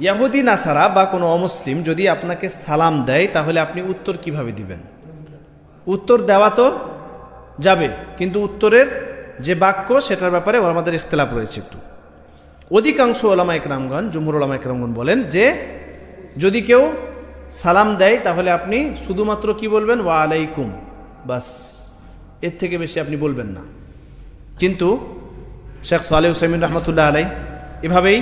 ইয়াহুদি নাসারা বা কোনো অমুসলিম যদি আপনাকে সালাম দেয় তাহলে আপনি উত্তর কিভাবে দিবেন? উত্তর দেওয়া তো যাবে, কিন্তু উত্তরের যে বাক্য সেটার ব্যাপারে আমাদের ইখতিলাফ রয়েছে একটু। অধিকাংশ ওলামা ইকরামগণ, জুমহুর ওলামা ইকরামগণ বলেন যে যদি কেউ সালাম দেয় তাহলে আপনি শুধুমাত্র কি বলবেন? ওয়া আলাইকুম, বাস, এর থেকে বেশি আপনি বলবেন না। কিন্তু শেখ সালেহ উসাইমিন রহমতুল্লাহ আলাই, এভাবেই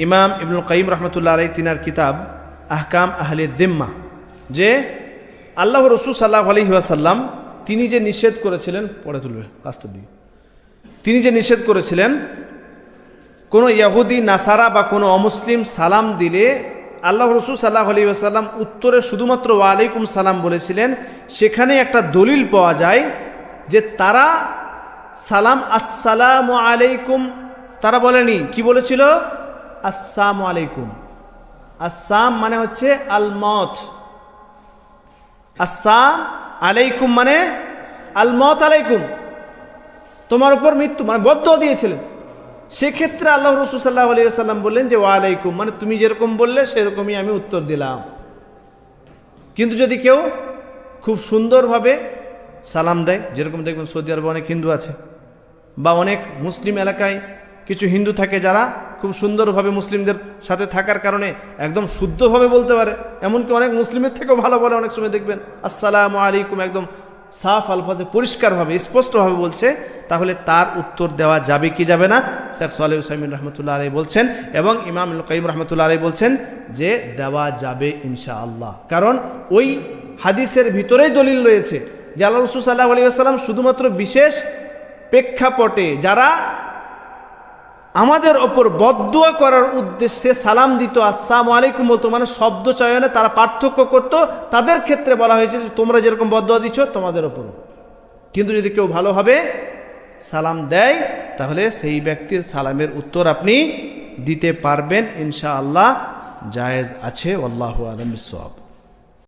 ইমাম ইবনুল কাইয়িম রহমতুল্লাহ আলাই তিনার কিতাব আহকাম আহলে যিম্মাহ, যে আল্লাহ রসুল সাল্লাল্লাহু আলাইহি ওয়াসাল্লাম তিনি যে নিষেধ করেছিলেন, পড়ে তুলবে লাস্টের দিকে, তিনি যে নিষেধ করেছিলেন কোনো ইহুদি নাসারা বা কোনো অমুসলিম সালাম দিলে আল্লাহ রসুল সাল্লাল্লাহু আলাইহি ওয়াসাল্লাম উত্তরে শুধুমাত্র ওয়া আলাইকুম সালাম বলেছিলেন। সেখানে একটা দলিল পাওয়া যায় যে তারা সালাম আসসালামু আলাইকুম তারা বলেনি, কি বলেছিল? আসসালামু আলাইকুম। আসসাম মানে হচ্ছে আল মত, আসসালাম আলাইকুম মানে আল মত আলাইকুম, তোমার উপর মৃত্যু, মানে বদদুয়া দিয়েছিলেন। সেক্ষেত্রে আল্লাহ রাসূল সাল্লাল্লাহু আলাইহি ওয়াসাল্লাম বললেন যে ওয়া আলাইকুম, মানে তুমি যেরকম বললে সেরকমই আমি উত্তর দিলাম। কিন্তু যদি কেউ খুব সুন্দরভাবে সালাম দেয়, যেরকম দেখবেন সৌদি আরবে অনেক হিন্দু আছে বা অনেক মুসলিম এলাকায় কিছু হিন্দু থাকে যারা খুব সুন্দরভাবে মুসলিমদের সাথে থাকার কারণে একদম শুদ্ধভাবে বলতে পারে, এমনকি অনেক মুসলিমের থেকেও ভালো বলে, অনেক সময় দেখবেন আসসালামু আলাইকুম একদম সাফ আলফাজে পরিষ্কারভাবে স্পষ্টভাবে বলছে, তাহলে তার উত্তর দেওয়া যাবে কি যাবে না? শেখ সালেহ উসাইমিন রহমতুল্লাহ আলাইহি বলছেন এবং ইমাম ইবনুল কাইয়িম রহমতুল্লাহ আলাইহি বলছেন যে দেওয়া যাবে ইনশাআল্লাহ। কারণ ওই হাদিসের ভিতরেই দলিল রয়েছে যে আল্লাহ রাসূল সাল্লাল্লাহু আলাইহি ওয়াসাল্লাম শুধুমাত্র বিশেষ প্রেক্ষাপটে যারা আমাদের ওপর বদদুয়া করার উদ্দেশ্যে সালাম দিত, আসসালামু আলাইকুম বলতো, মানে শব্দ চয়নে তারা পার্থক্য করত, তাদের ক্ষেত্রে বলা হয়েছে যে তোমরা যেরকম বদদুয়া দিচ্ছ তোমাদের ওপরও। কিন্তু যদি কেউ ভালোভাবে সালাম দেয় তাহলে সেই ব্যক্তির সালামের উত্তর আপনি দিতে পারবেন ইনশাআল্লাহ, জায়েজ আছে। আল্লাহু আ'লাম বিসওয়াব।